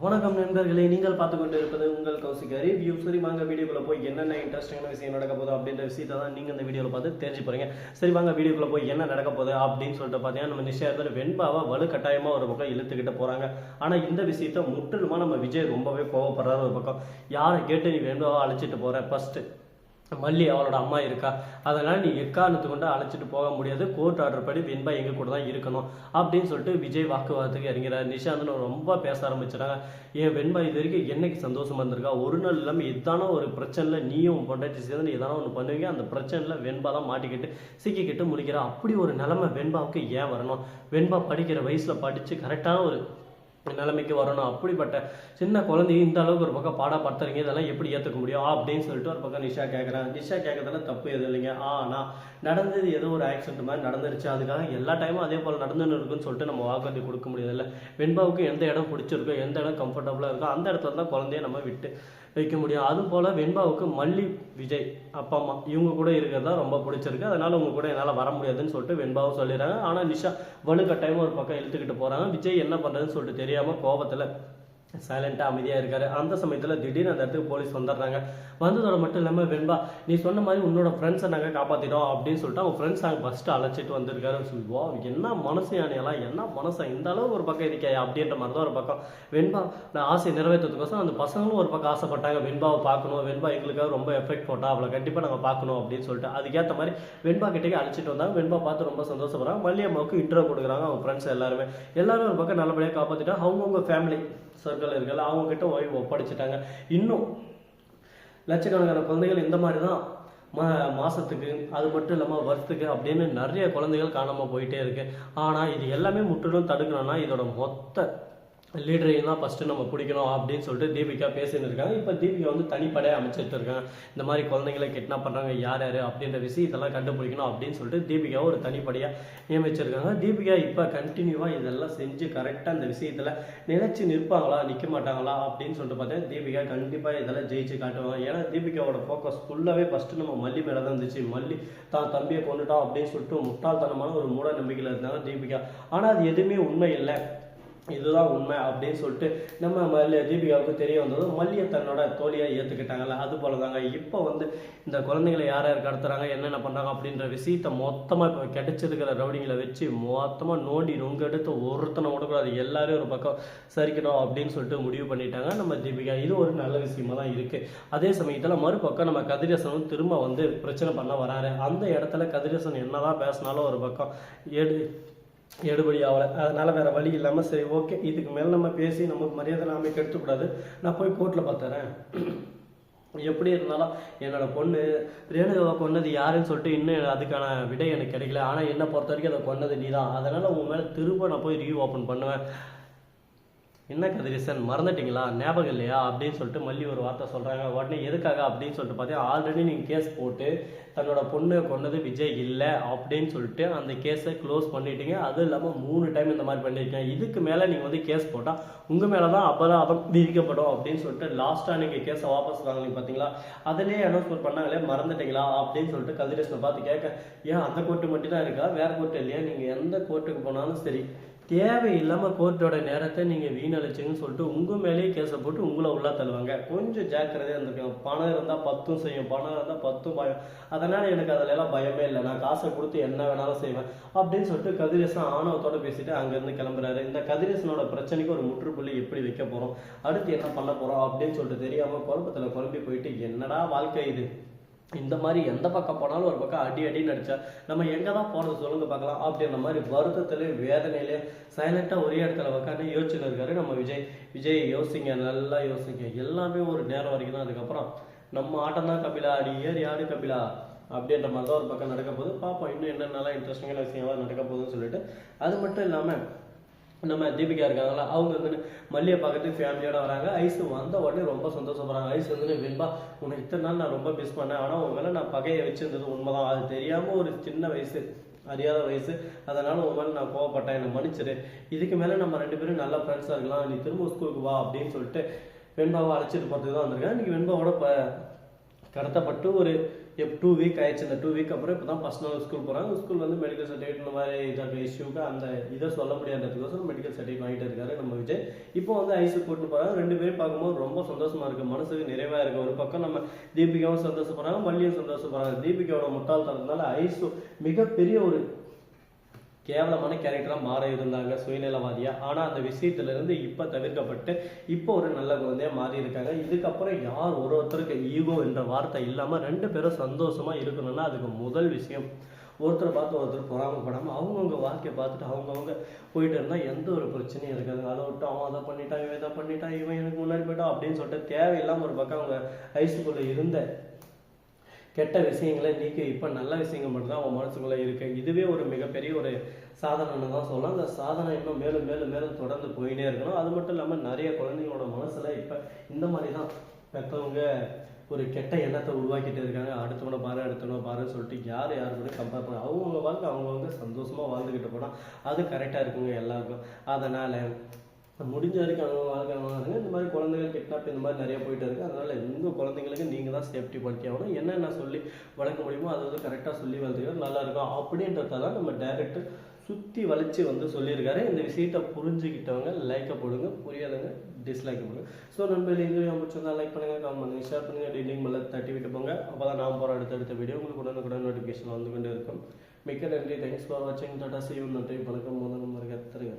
வணக்கம் நண்பர்களே, நீங்கள் பார்த்து கொண்டு இருப்பது உங்கள் கௌசிக் ரிவ்யூ. சரி வாங்க வீடியோக்குள்ள போய் என்னென்ன இன்ட்ரெஸ்டிங்கான விஷயம் நடக்க போகுது அப்படின்ற விஷயத்தை தான் நீங்கள் இந்த வீடியோவில் பார்த்து தெரிஞ்சு போறீங்க. சரி வாங்க வீடியோக்குள்ள போய் என்ன நடக்க போகுது அப்படின்னு சொல்லிட்டு பார்த்தீங்கன்னா, நம்ம நிச்சயத்தில் வெண்பாவை வலுக்கட்டாயமாக ஒரு பக்கம் இழுத்துக்கிட்டு போகிறாங்க. ஆனால் இந்த விஷயத்தை முற்றிலுமா நம்ம விஜய் ரொம்பவே கோவப்படுறாரு. ஒரு பக்கம் யாரை கேட்டு நீ வெண்பாவை அழைச்சிட்டு போகிற, ஃபஸ்ட்டு மல்லி அவளோட அம்மா இருக்கா, அதனால் நீ எக்காரணத்து கொண்டு அழைச்சிட்டு போக முடியாது, கோர்ட் ஆர்டர் படி வெண்பா எங்கள் கூட தான் இருக்கணும் அப்படின்னு சொல்லிட்டு விஜய் வாக்குவாதத்துக்கு இறங்கிறார். நிஷாந்த் ரொம்ப பேச ஆரம்பிச்சிட்டாங்க. ஏன் வெண்பா இது வரைக்கும் என்னைக்கு சந்தோஷமா இருந்திருக்கா, ஒரு நாள் இல்லாமல் எதான ஒரு பிரச்சனையில் நீயும் பொண்டாட்டி சேர்ந்து எதான ஒன்று பண்ணுவீங்க, அந்த பிரச்சனையில் வெண்பா தான் மாட்டிக்கிட்டு சிக்கிக்கிட்டு முடிக்கிறா. அப்படி ஒரு நிலைமை வெண்பாவுக்கு ஏன் வரணும்? வெண்பா படிக்கிற வயசில் படித்து கரெக்டான ஒரு நிலைமைக்கு வரணும். அப்படிப்பட்ட சின்ன குழந்தைய இந்த அளவுக்கு ஒரு பக்கம் பாடப்படுத்துறீங்க, இதெல்லாம் எப்படி ஏற்றுக்க முடியும் அப்படின்னு சொல்லிட்டு ஒரு பக்கம் நிஷா கேட்குறாங்க. நிஷா கேட்கறதுல தப்பு எதுவும் இல்லைங்க. ஆனால் நடந்தது ஏதோ ஒரு ஆக்சிடென்ட் மாதிரி நடந்துருச்சு, அதுக்காக எல்லா டைமும் அதே போல் நடந்துன்னு இருக்குன்னு சொல்லிட்டு நம்ம வாக்குறுதி கொடுக்க முடியாதுல்ல. வெண்பாவுக்கு எந்த இடம் பிடிச்சிருக்கோ, எந்த இடம் கம்ஃபர்டபுளாக இருக்கோ அந்த இடத்துல தான் குழந்தைய நம்ம விட்டு வைக்க முடியும். அதுவும் போல் வெண்பாவுக்கு மல்லி, விஜய் அப்பா அம்மா இவங்க கூட இருக்கிறதா ரொம்ப பிடிச்சிருக்கு, அதனால் உங்க கூட என்னால் வர முடியாதுன்னு சொல்லிட்டு வெண்பாவும் சொல்லிடுறாங்க. ஆனால் நிஷா வலுக்கட்டாயமாக ஒரு பக்கம் இழுத்துக்கிட்டு போகிறாங்க. விஜய் என்ன பண்ணுறதுன்னு சொல்லிட்டு தெரியாமல் கோபத்தில் சைலண்டாக அமைதியாக இருக்காரு. அந்த சமயத்தில் திடீர்னு அந்த இடத்துக்கு போலீஸ் வந்துடுறாங்க. வந்ததோட மட்டும் இல்லாமல் வெண்பா நீ சொன்ன மாதிரி உன்னோட ஃப்ரெண்ட்ஸை நாங்கள் காப்பாற்றிட்டோம் அப்படின்னு சொல்லிட்டு அவங்க ஃப்ரெண்ட்ஸ் நாங்கள் ஃபஸ்ட்டு அழைச்சிட்டு வந்திருக்காரு. வா என்ன மனசு யானையெல்லாம், என்ன மனசை இந்த அளவு ஒரு பக்கம் இருக்கே அப்படின்ற மாதிரி தான் ஒரு பக்கம் வெண்பா நான் ஆசையை நிறைவேற்றதுக்கோசம் அந்த பசங்களும் ஒரு பக்கம் ஆசைப்பட்டாங்க, வெண்பாவை பார்க்கணும், வெண்பா எங்களுக்காக ரொம்ப எஃபெக்ட் போட்டா, அவளை கண்டிப்பாக நாங்கள் பார்க்கணும் அப்படின்னு சொல்லிட்டு அதுக்கேற்ற மாதிரி வெண்பா கிட்டே அழைச்சிட்டு வந்தாங்க. வெண்பா பார்த்து ரொம்ப சந்தோஷப்படுறாங்க. மல்லியம்மாவுக்கு இன்ட்ரோ கொடுக்குறாங்க. அவங்க ஃப்ரெண்ட்ஸ் எல்லாரும் ஒரு பக்கம் நல்லபடியாக காப்பாற்றிட்டா. அவங்கவுங்க ஃபேமிலி சர்க்கிள் இருக்கல அவங்க கிட்ட ஓய்வு ஒப்படைச்சிட்டாங்க. இன்னும் லட்சக்கணக்கான குழந்தைகள் இந்த மாதிரி தான் மாசத்துக்கு, அது மட்டும் இல்லாமல் வருஷத்துக்கு அப்படின்னு நிறைய குழந்தைகள் காணாமல் போயிட்டே இருக்கு. ஆனால் இது எல்லாமே முற்றிலும் தடுக்கணும்னா இதோட மொத்த லீடரையும் தான் ஃபஸ்ட்டு நம்ம பிடிக்கணும் அப்படின்னு சொல்லிட்டு தீபிகா பேசின்னு இருக்காங்க. இப்போ தீபிகா தனிப்படையாக அமைச்சிட்டு இருக்காங்க. இந்த மாதிரி குழந்தைங்களை கிட்னாப் பண்ணுறாங்க யார் யார் அப்படின்ற விஷயம் இதெல்லாம் கண்டுபிடிக்கணும் அப்படின்னு சொல்லிட்டு தீபிகாவை ஒரு தனிப்படையாக நியமிச்சிருக்காங்க. தீபிகா இப்போ கண்டினியூவாக இதெல்லாம் செஞ்சு கரெக்டாக இந்த விஷயத்தில் நிலைச்சு நிற்பாங்களா நிற்க மாட்டாங்களா அப்படின்னு சொல்லிட்டு பார்த்தா தீபிகா கண்டிப்பாக இதெல்லாம் ஜெயிச்சு காட்டுவாங்க. ஏன்னா தீபிகாவோட ஃபோக்கஸ் ஃபுல்லாகவே ஃபஸ்ட்டு நம்ம மல்லி மேலே தான் இருந்துச்சு. மல்லி தான் தம்பியை கொண்டுட்டோம் அப்படின்னு சொல்லிட்டு முட்டாள்தனமான ஒரு மூட நம்பிக்கையில் இருந்தாங்க தீபிகா. ஆனால் அது எதுவுமே உண்மை இல்லை, இதுதான் உண்மை அப்படின்னு சொல்லிட்டு நம்ம தீபிகாவுக்கு தெரிய வந்தது. மல்லியை தன்னோட தோழியாக ஏற்றுக்கிட்டாங்கல்ல, அது போல தாங்க இப்போ இந்த குழந்தைங்களை யார் யார் கடத்துறாங்க என்னென்ன பண்ணுறாங்க அப்படின்ற விஷயத்தை மொத்தமாக இப்போ கிடைச்சிருக்கிற ரவுடிங்களை வச்சு மொத்தமாக நோண்டி நொங்கெடுத்து ஒருத்தனை விடக்கூடாது, எல்லாரும் ஒரு பக்கம் சரிக்கணும் அப்படின்னு சொல்லிட்டு முடிவு பண்ணிட்டாங்க நம்ம தீபிகா. இது ஒரு நல்ல விஷயமா தான் இருக்குது. அதே சமயத்தில் மறுபக்கம் நம்ம கதிரேசனும் திரும்ப பிரச்சனை பண்ண வராரு. அந்த இடத்துல கதிரேசன் என்னதான் பேசினாலும் ஒரு பக்கம் எடுபடி ஆகலை. அதனால் வேறு வழி இல்லாமல் சரி ஓகே இதுக்கு மேலே நம்ம பேசி நமக்கு மரியாதை நாமே கெடுத்துக்கூடாது, நான் போய் கோர்ட்டில் பார்த்துறேன், எப்படி இருந்தாலும் என்னோட பொண்ணு ரேணுகாவை கொன்னது யாருன்னு சொல்லிட்டு இன்னும் அதுக்கான விடை எனக்கு கிடைக்கல, ஆனால் என்னை பொறுத்த வரைக்கும் அதை கொன்னது நீ தான், அதனால் உன் மேலே திரும்ப நான் போய் ரீ ஓப்பன் பண்ணுவேன். என்ன கதிரேசன் மறந்துட்டீங்களா, ஞாபகம் இல்லையா அப்படின்னு சொல்லிட்டு மல்லி ஒரு வார்த்தை சொல்கிறாங்க. உடனே எதுக்காக அப்படின்னு சொல்லிட்டு பார்த்தீங்கன்னா ஆல்ரெடி நீங்கள் கேஸ் போட்டு தன்னோட பொண்ணை கொண்டது விஜய் இல்லை அப்படின்னு சொல்லிட்டு அந்த கேஸை க்ளோஸ் பண்ணிட்டீங்க. அதுவும் இல்லாமல் 3 டைம் இந்த மாதிரி பண்ணியிருக்கேன். இதுக்கு மேலே நீங்கள் கேஸ் போட்டால் உங்கள் மேலே தான் அபராதம் விதிக்கப்படும் அப்படின்னு சொல்லிட்டு லாஸ்ட்டாக நீங்கள் கேஸை வாபஸ் வாங்கினீங்க பார்த்தீங்களா, அதிலே அனௌன்ஸ்மெண்ட் பண்ணாங்களே மறந்துட்டீங்களா அப்படின்னு சொல்லிட்டு கதிரேசனை பார்த்து கேட்க, ஏன் அந்த கோர்ட்டு மட்டும் தான் இருக்கா, வேறு கோர்ட்டு இல்லையா, நீங்கள் எந்த கோர்ட்டுக்கு போனாலும் சரி தேவையில்லாமல் கோர்ட்டோட நேரத்தை நீங்கள் வீணழிச்சிங்கன்னு சொல்லிட்டு உங்கள் மேலேயே கேஸை போட்டு உங்களை உள்ளே தள்ளுவாங்க. கொஞ்சம் ஜாக்கிரதையாக இருந்திருக்கோம். பணம் இருந்தால் 10 செய்யும், பணம் இருந்தால் 10 பயம், அதனால் எனக்கு அதிலெல்லாம் பயமே இல்லை, நான் காசை கொடுத்து என்ன வேணாலும் செய்வேன் அப்படின்னு சொல்லிட்டு கதிரேசன் ஆணவத்தோடு பேசிட்டு அங்கேருந்து கிளம்புறாரு. இந்த கதிரேசனோட பிரச்சனைக்கு ஒரு முற்றுப்புள்ளி எப்படி வைக்க போகிறோம், அடுத்து என்ன பண்ண போகிறோம் அப்படின்னு சொல்லிட்டு தெரியாமல் குழப்பத்தில் குழம்பி போயிட்டு என்னடா வாழ்க்கை இது, இந்த மாதிரி எந்த பக்கம் போனாலும் ஒரு பக்கம் அடின்னு அடிச்சா நம்ம எங்கே தான் போகிறது சொல்லுங்க பார்க்கலாம் அப்படின்ற மாதிரி வருத்தத்திலே வேதனையிலே சைலண்டாக ஒரே இடத்துல உட்காந்து யோசிச்சுன்னு இருக்காரு நம்ம விஜய் யோசிங்க, நல்லா யோசிங்க, எல்லாமே ஒரு நேரம் வரைக்கும் தான், அதுக்கப்புறம் நம்ம ஆட்டம் தான் கபிலா, அடி ஏறி ஆடு கபிலா அப்படின்ற மாதிரி தான் ஒரு பக்கம் நடக்க போகுது. பார்ப்போம் இன்னும் என்னென்னலாம் இன்ட்ரெஸ்டிங்கான விஷயம்லாம் நடக்க போகுதுன்னு சொல்லிட்டு. அது மட்டும் இல்லாமல் நம்ம தீபிகா இருக்காங்களா, அவங்க மல்லியை பார்க்கறதுக்கு ஃபேமிலியோட வராங்க. ஐஸு வந்த உடனே ரொம்ப சந்தோஷப்படுறாங்க. ஐஸ் வெண்பா உனக்கு இத்தனை நாள் நான் ரொம்ப மிஸ் பண்ணேன், ஆனால் உன் மேலே நான் பகையை வச்சிருந்தது உண்மைதான், அது தெரியாமல் ஒரு சின்ன வயசு அறியாத வயசு, அதனால் உன் மேலே நான் கோவப்பட்டேன், என்னை மன்னிச்சிரு, இதுக்கு மேலே நம்ம 2 பேரும் நல்ல ஃப்ரெண்ட்ஸாக இருக்கலாம், நீ திரும்ப ஸ்கூலுக்கு வா அப்படின்னு சொல்லிட்டு வெண்பாவை அழைச்சிட்டு போகிறதுக்கு தான் வந்திருக்கேன். இன்றைக்கி வெண்பாவோட கடத்தப்பட்டு ஒரு 2 வீக் ஆயிடுச்சு. இந்த 2 வீக் அப்புறம் இப்போ தான் ஃபர்ஸ்ட் நாள் ஸ்கூல் போகிறாங்க. ஸ்கூல் வந்து மெடிக்கல் சர்டிஃபிகேட் இந்த மாதிரி இதாக இஷ்யூக்கு அந்த இதை சொல்ல முடியாததுக்கோசரம் மெடிக்கல் சர்டிஃபிகேட் வாங்கிட்டு இருக்காரு நம்ம விஜய். இப்போ வந்து ஐஸு கூட்டு போகிறாங்க. 2 பேரும் பார்க்கும்போது ரொம்ப சந்தோஷமா இருக்குது, மனசுக்கு நிறைவாக இருக்குது. ஒரு பக்கம் நம்ம தீபிகாவும் சந்தோஷப்படுறாங்க, வள்ளியும் சந்தோஷப்படுறாங்க. தீபிகாவோட முட்டாள்தனத்தினால ஐஸு மிகப்பெரிய ஒரு கேவலமான கேரக்டராக மாற இருந்தாங்க, சுயநலவாதியா. ஆனால் அந்த விஷயத்திலிருந்து இப்போ தவிர்க்கப்பட்டு இப்போ ஒரு நல்ல குழந்தையா மாறி இருக்காங்க. இதுக்கப்புறம் யார் ஒருத்தருக்கு ஈகோ என்ற வார்த்தை இல்லாமல் 2 பேரும் சந்தோஷமா இருக்கணும்னா அதுக்கு முதல் விஷயம் ஒருத்தரை பார்த்து ஒருத்தர் பொறாமப்படாமல் அவங்கவுங்க வாழ்க்கையை பார்த்துட்டு அவங்கவுங்க போயிட்டு இருந்தால் எந்த ஒரு பிரச்சனையும் இருக்காது. அதை விட்டு அவன் அதை பண்ணிட்டான், இவன் இதை பண்ணிட்டான், இவன் எனக்கு முன்னாடி போயிட்டான் அப்படின்னு சொல்லிட்டு தேவையில்லாமல் ஒரு பக்கம் அவங்க ஹைஸ்கூலில் இருந்த கெட்ட விஷயங்களை நீக்கி இப்போ நல்ல விஷயங்கள் மட்டும்தான் அவன் மனசுக்குள்ளே இருக்குது. இதுவே ஒரு மிகப்பெரிய ஒரு சாதனைன்னு தான் சொல்லலாம். அந்த சாதனை இன்னும் மேலும் மேலும் மேலும் தொடர்ந்து போயினே இருக்கணும். அது மட்டும் இல்லாமல் நிறைய குழந்தைங்களோட மனசில் இப்போ இந்த மாதிரி தான் பெற்றவங்க ஒரு கெட்ட எண்ணத்தை உருவாக்கிட்டு இருக்காங்க. அடுத்தவனை பாருன்னு சொல்லிட்டு யார் கூட கம்பேர் பண்ண அவங்கவுங்க வாழ்க்கை அவங்கவுங்க சந்தோஷமாக வாழ்ந்துக்கிட்டு போனால் அது கரெக்டாக இருக்குங்க எல்லாருக்கும். அதனால் முடிஞ்ச வரைக்கும் அவங்க வாழ்க்கை இந்த மாதிரி குழந்தைகள் கிட்னாப் இந்த மாதிரி நிறைய போயிட்டு இருக்குது. அதனால் உங்கள் குழந்தைங்களுக்கு நீங்கள் தான் சேஃப்டி படுத்தி ஆகணும். என்னென்ன சொல்லி வளர்க்க முடியுமோ அதை வந்து கரெக்டாக சொல்லி வளர்த்துக்கிறது நல்லாயிருக்கும். அப்படின்றதெல்லாம் நம்ம டேரக்டர் சுற்றி வளைச்சி வந்து சொல்லியிருக்காரு. இந்த விஷயத்தை புரிஞ்சுக்கிட்டவங்க லைக்கை போடுங்க, புரியாதவங்க டிஸ்லைக் பண்ணுங்க. ஸோ நண்பர்கள் இந்த வீடியோ முடிச்சிருந்தா லைக் பண்ணுங்கள், கமெண்ட் பண்ணுங்கள், ஷேர் பண்ணுங்கள், டீலிங் மேலே தட்டி விட்டு போங்க. அப்போ தான் நான் போகிற அடுத்த வீடியோ உங்களுக்கு உடனுக்குடன் நோட்டிஃபிகேஷன் வந்து கொண்டு இருக்கும். மிக்க நன்றி. தேங்க்ஸ் ஃபார் வாட்சிங். Tata, see you. நன்றி, வணக்கம். முதல் நம்பருக்கு தருங்க.